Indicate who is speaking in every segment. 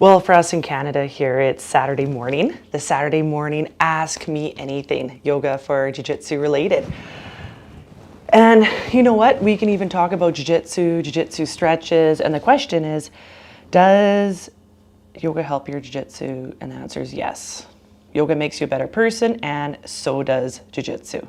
Speaker 1: Well, for us in Canada here, it's Saturday morning. The Saturday morning Ask Me Anything, yoga for jiu-jitsu related. And you know what? We can even talk about jiu-jitsu stretches. And the question is, does yoga help your jiu-jitsu? And the answer is yes. Yoga makes you a better person, and so does jiu-jitsu.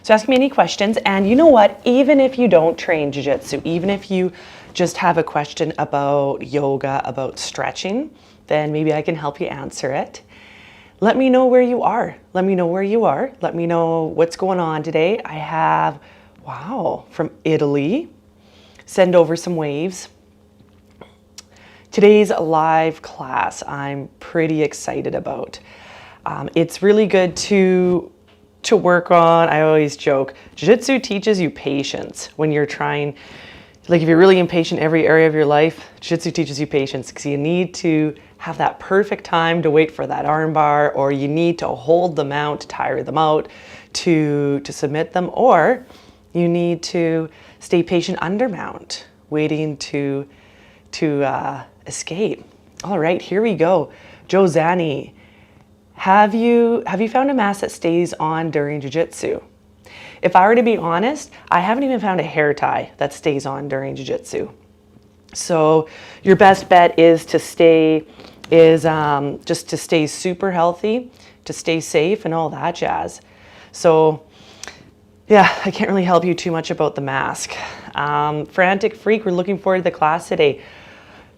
Speaker 1: So ask me any questions. And you know what? Even if you don't train jiu-jitsu, even if you just have a question about yoga, about stretching, then maybe I can help you answer it. Let me know where you are. Let me know where you are. Let me know what's going on today. I have, wow, from Italy. Send over some waves. Today's live class I'm pretty excited about. It's really good to work on. I always joke, jiu-jitsu teaches you patience when you're trying. Like if you're really impatient in every area of your life, jiu-jitsu teaches you patience because you need to have that perfect time to wait for that arm bar, or you need to hold them out, to tire them out, to submit them, or you need to stay patient under mount, waiting to escape. All right, here we go. Josani, have you found a mask that stays on during jiu-jitsu? If I were to be honest, I haven't even found a hair tie that stays on during jiu-jitsu. So your best bet is just to stay super healthy, to stay safe and all that jazz. So yeah, I can't really help you too much about the mask. Frantic Freak, we're looking forward to the class today.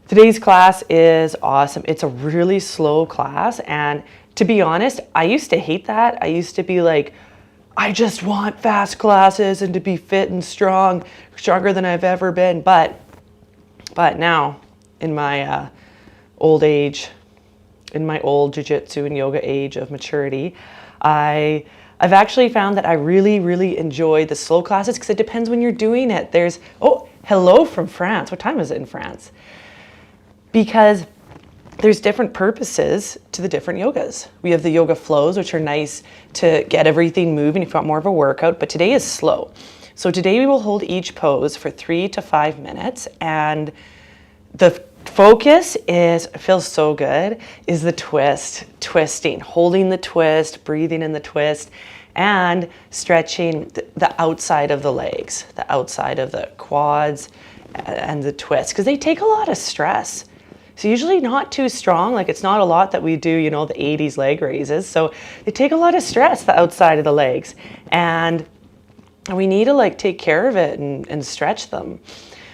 Speaker 1: Today's class is awesome. It's a really slow class, and to be honest, I used to hate that. I used to be like, I just want fast classes and to be fit and strong, stronger than I've ever been. But now, in my old age, in my old jiu-jitsu and yoga age of maturity, I've actually found that I really, really enjoy the slow classes because it depends when you're doing it. There's, oh, hello from France. What time is it in France? Because there's different purposes to the different yogas. We have the yoga flows, which are nice to get everything moving if you want more of a workout, but today is slow. So today we will hold each pose for 3 to 5 minutes, and the focus feels so good, is the twisting, holding the twist, breathing in the twist, and stretching the outside of the legs, the outside of the quads and the twist, because they take a lot of stress. So usually not too strong, like it's not a lot that we do, you know, the 80s leg raises. So they take a lot of stress, the outside of the legs. And we need to like take care of it and stretch them.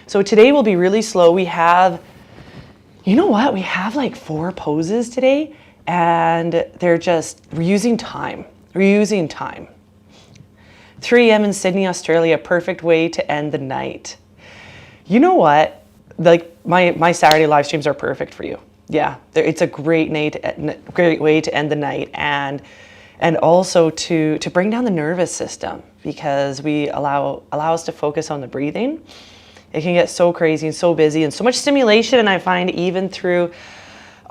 Speaker 1: So today will be really slow. We have, you know what? We have like 4 poses today, and we're using time. We're using time. 3 a.m. in Sydney, Australia, perfect way to end the night. You know what? Like my Saturday live streams are perfect for you. Yeah, it's a great way to end the night, and also to bring down the nervous system, because we allow us to focus on the breathing. It can get so crazy and so busy and so much stimulation, and I find even through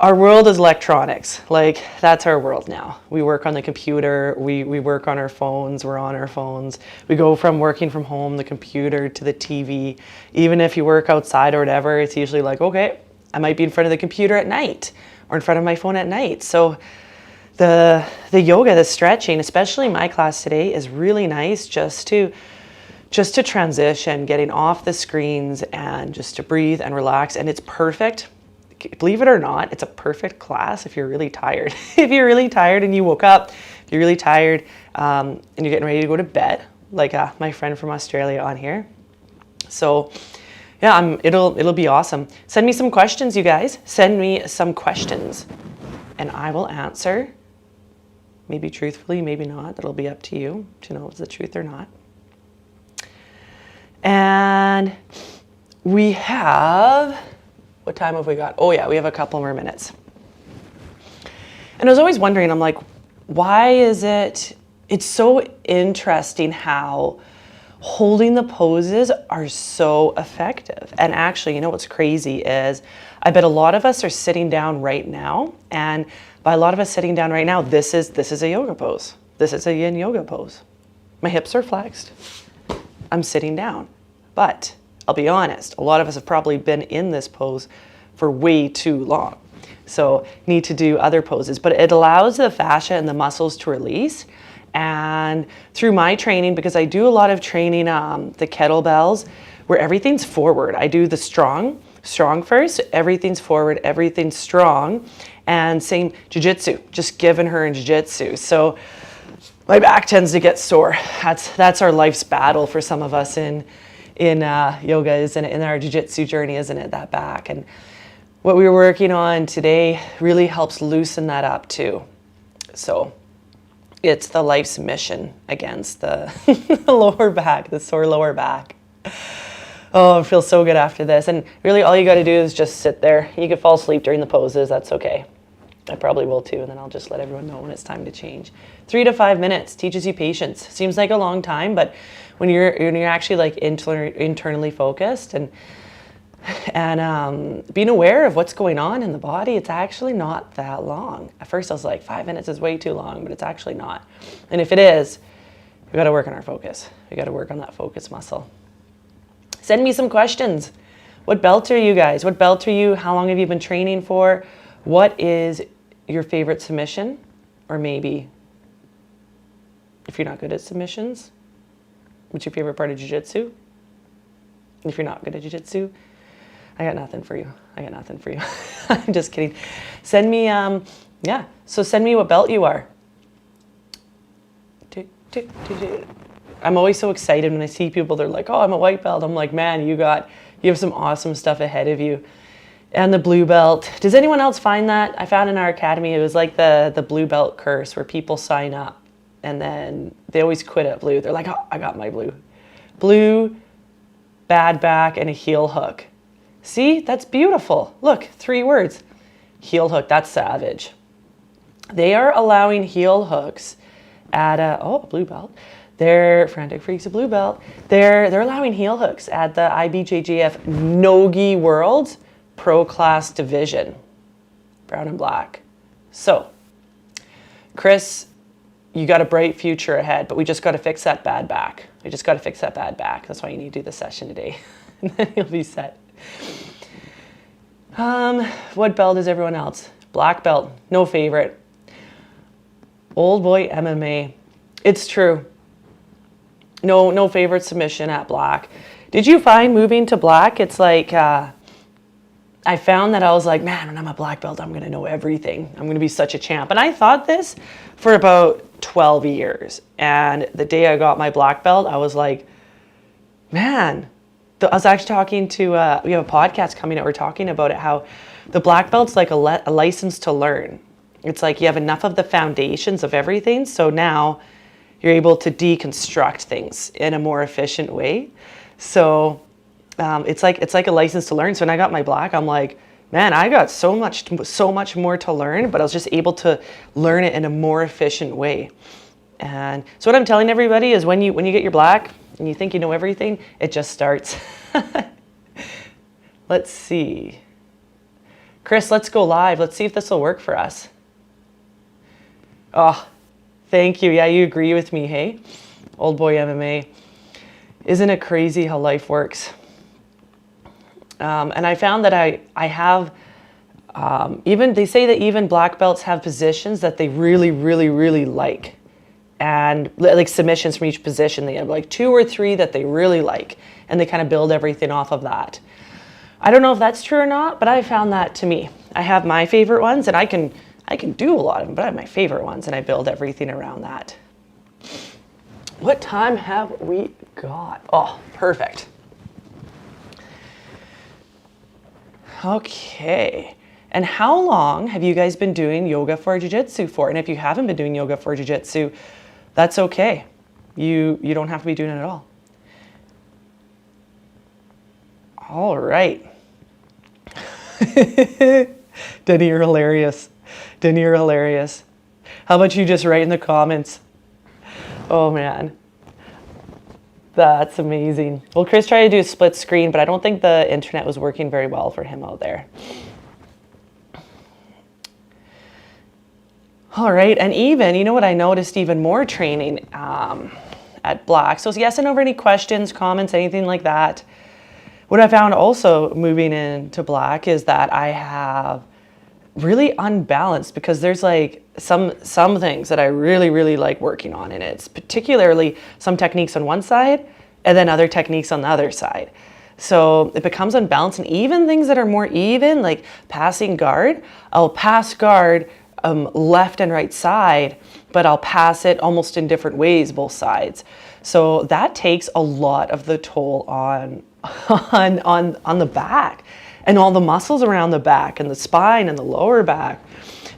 Speaker 1: our world is electronics. Like that's our world now. We work on the computer, we work on our phones, we're on our phones. We go from working from home, the computer, to the TV. Even if you work outside or whatever, it's usually like, okay, I might be in front of the computer at night or in front of my phone at night. So the yoga, the stretching, especially my class today, is really nice just to transition, getting off the screens and just to breathe and relax. And it's perfect. Believe it or not, it's a perfect class if you're really tired. If you're really tired and you woke up, if you're really tired and you're getting ready to go to bed, like my friend from Australia on here. So yeah, it'll be awesome. Send me some questions, you guys. Send me some questions and I will answer. Maybe truthfully, maybe not. That'll be up to you to know if it's the truth or not. And we have... What time have we got? Oh yeah, we have a couple more minutes. And I was always wondering, I'm like, why is it's so interesting how holding the poses are so effective. And actually, you know what's crazy is I bet a lot of us are sitting down right now. And by a lot of us sitting down right now, this is a yoga pose. This is a yin yoga pose. My hips are flexed. I'm sitting down. But I'll be honest, a lot of us have probably been in this pose for way too long. So need to do other poses, but it allows the fascia and the muscles to release. And through my training, because I do a lot of training, the kettlebells, where everything's forward. I do the strong first, everything's forward, everything's strong. And same jiu-jitsu, just giving her in jiu-jitsu. So my back tends to get sore. That's our life's battle for some of us in yoga, isn't it? In our jiu-jitsu journey, isn't it? That back. And what we were working on today really helps loosen that up too. So it's the life's mission against the lower back, the sore lower back. Oh, it feels so good after this. And really all you got to do is just sit there. You can fall asleep during the poses. That's okay. I probably will too. And then I'll just let everyone know when it's time to change. 3 to 5 minutes teaches you patience. Seems like a long time, but when you're actually like internally focused and being aware of what's going on in the body, it's actually not that long. At first I was like, 5 minutes is way too long, but it's actually not. And if it is, we got to work on our focus. We got to work on that focus muscle. Send me some questions. What belt are you guys? What belt are you? How long have you been training for? What is your favorite submission? Or maybe, if you're not good at submissions, what's your favorite part of jiu-jitsu? If you're not good at jiu-jitsu, I got nothing for you. I'm just kidding. Send me, so send me what belt you are. I'm always so excited when I see people, they're like, oh, I'm a white belt. I'm like, man, you have some awesome stuff ahead of you. And the blue belt. Does anyone else find that? I found in our academy, it was like the blue belt curse where people sign up and then they always quit at blue. They're like, oh, I got my blue. Blue, bad back, and a heel hook. See, that's beautiful. Look, 3 words. Heel hook, that's savage. They are allowing heel hooks at a blue belt. They're Frantic Freaks, a blue belt. They're allowing heel hooks at the IBJJF Nogi World Pro Class Division, brown and black. So, Chris, you got a bright future ahead, but we just got to fix that bad back. That's why you need to do the session today, and then you'll be set. What belt is everyone else? Black belt, no favorite. Old boy MMA. It's true. No favorite submission at black. Did you find moving to black? It's like, I found that I was like, man, when I'm a black belt, I'm going to know everything. I'm going to be such a champ. And I thought this for about 12 years. And the day I got my black belt, I was like, man, I was actually talking to, we have a podcast coming out, we're talking about it, how the black belt's like a license to learn. It's like you have enough of the foundations of everything, so now you're able to deconstruct things in a more efficient way. So it's like a license to learn. So when I got my black, I'm like, man, I got so much more to learn, but I was just able to learn it in a more efficient way. And so what I'm telling everybody is when you get your black and you think you know everything, it just starts. Let's see. Chris, let's go live. Let's see if this will work for us. Oh, thank you. Yeah, you agree with me, hey? Old boy MMA. Isn't it crazy how life works? And I found that I have, even, they say that even black belts have positions that they really, really, really like. And like submissions from each position, they have like 2 or 3 that they really like. And they kind of build everything off of that. I don't know if that's true or not, but I found that to me. I have my favorite ones, and I can do a lot of them, but I have my favorite ones, and I build everything around that. What time have we got? Oh, perfect. Okay. And how long have you guys been doing yoga for jiu-jitsu for? And if you haven't been doing yoga for jiu-jitsu, that's okay. You don't have to be doing it at all. All right. Denny, you're hilarious. Denny, you're hilarious. How about you just write in the comments? Oh, man. That's amazing. Well, Chris tried to do a split screen, but I don't think the internet was working very well for him out there. All right, and even, you know what I noticed even more training at Black. So yeah, send over any questions, comments, anything like that. What I found also moving into black is that I have really unbalanced, because there's like some things that I really like working on, and it's particularly some techniques on one side and then other techniques on the other side. So it becomes unbalanced, and even things that are more even, like passing guard, I'll pass guard left and right side, but I'll pass it almost in different ways, both sides. So that takes a lot of the toll on the back and all the muscles around the back and the spine and the lower back.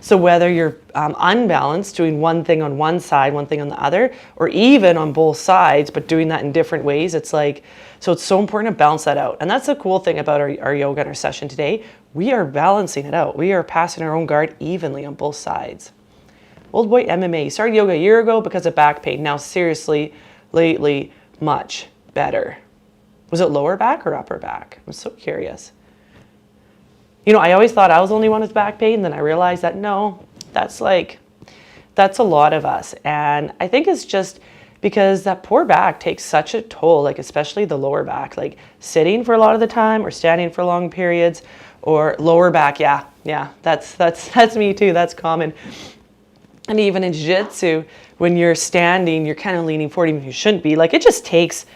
Speaker 1: So whether you're unbalanced, doing one thing on one side, one thing on the other, or even on both sides, but doing that in different ways, it's like, so it's so important to balance that out. And that's the cool thing about our yoga and our session today. We are balancing it out. We are passing our own guard evenly on both sides. Old boy MMA, he started yoga a year ago because of back pain. Now seriously, lately, much better. Was it lower back or upper back? I'm so curious. You know, I always thought I was the only one with back pain. Then I realized that no, that's a lot of us. And I think it's just because that poor back takes such a toll, like especially the lower back, like sitting for a lot of the time or standing for long periods, or lower back. Yeah, that's me too. That's common. And even in jiu-jitsu, when you're standing, you're kind of leaning forward even if you shouldn't be. Like it just takes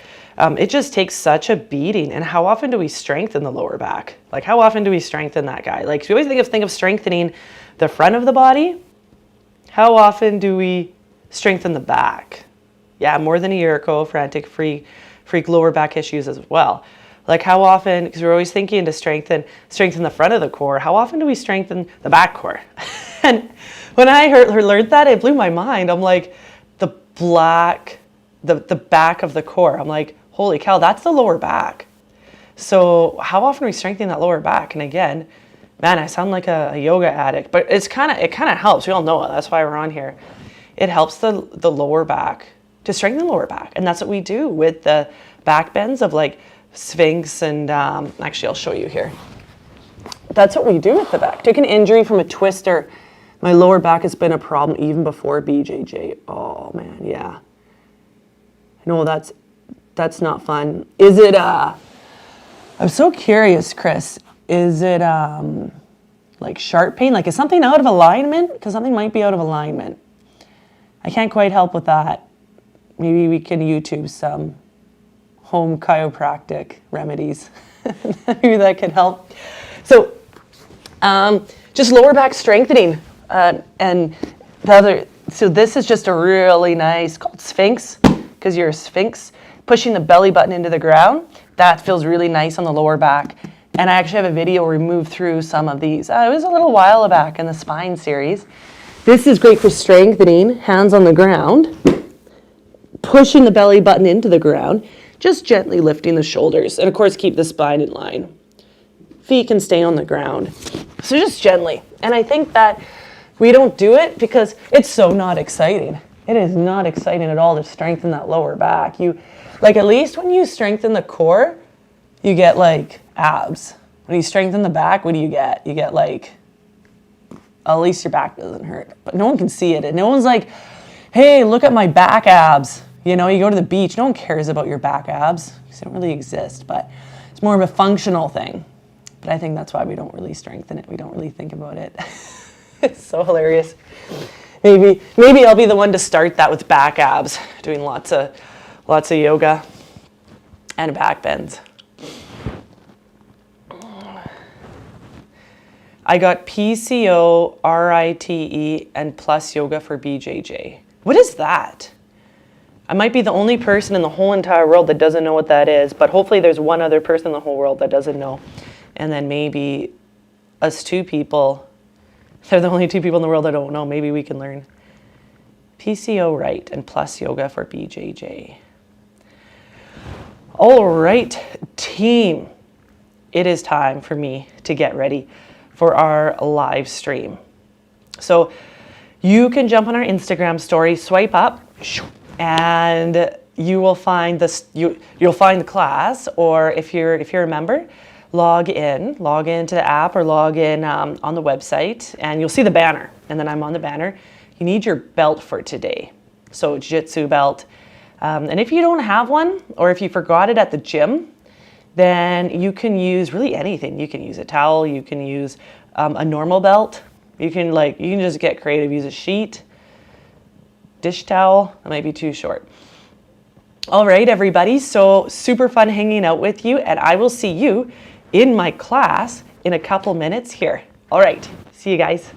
Speaker 1: such a beating. And how often do we strengthen the lower back? Like how often do we strengthen that guy? Like we always think of strengthening the front of the body. How often do we strengthen the back? Yeah, more than a year ago, Frantic freak lower back issues as well. Like how often, because we're always thinking to strengthen the front of the core, how often do we strengthen the back core? And when I learned that, it blew my mind. I'm like, the back of the core. I'm like, holy cow, that's the lower back. So how often are we strengthening that lower back? And again, man, I sound like a yoga addict, but it kind of helps. We all know it. That's why we're on here. It helps the lower back to strengthen the lower back. And that's what we do with the back bends of like Sphinx and actually I'll show you here. That's what we do with the back. Took an injury from a twister. My lower back has been a problem even before BJJ. Oh man, yeah. No, that's not fun. Is it I'm so curious, Chris. Is it like sharp pain? Like is something out of alignment? Because something might be out of alignment. I can't quite help with that. Maybe we can YouTube some home chiropractic remedies. Maybe that could help. So just lower back strengthening. And the other, so this is just a really nice, called Sphinx, because you're a Sphinx, pushing the belly button into the ground. That feels really nice on the lower back. And I actually have a video where we move through some of these. It was a little while back in the spine series. This is great for strengthening, hands on the ground, pushing the belly button into the ground, just gently lifting the shoulders. And of course, keep the spine in line. Feet can stay on the ground. So just gently. And I think that we don't do it because it's so not exciting. It is not exciting at all to strengthen that lower back. Like at least when you strengthen the core, you get like abs. When you strengthen the back, what do you get? You get like, at least your back doesn't hurt. But no one can see it. And no one's like, hey, look at my back abs. You know, you go to the beach, no one cares about your back abs because they don't really exist. But it's more of a functional thing. But I think that's why we don't really strengthen it. We don't really think about it. It's so hilarious. Maybe I'll be the one to start that with back abs, doing lots of yoga and back bends. I got PCO, RITE, and plus yoga for BJJ. What is that? I might be the only person in the whole entire world that doesn't know what that is, but hopefully there's one other person in the whole world that doesn't know. And then maybe us two people, they're the only two people in the world that don't know, maybe we can learn. PCO right and plus yoga for BJJ. All right, team. It is time for me to get ready for our live stream. So you can jump on our Instagram story, swipe up, and you will find this. You'll find the class, or if you're a member, log in to the app or log in on the website, and you'll see the banner. And then I'm on the banner. You need your belt for today, so jiu-jitsu belt. And if you don't have one, or if you forgot it at the gym, then you can use really anything. You can use a towel, you can use a normal belt. You can just get creative, use a sheet, dish towel. That might be too short. All right, everybody, so super fun hanging out with you, and I will see you in my class in a couple minutes here. All right, see you guys.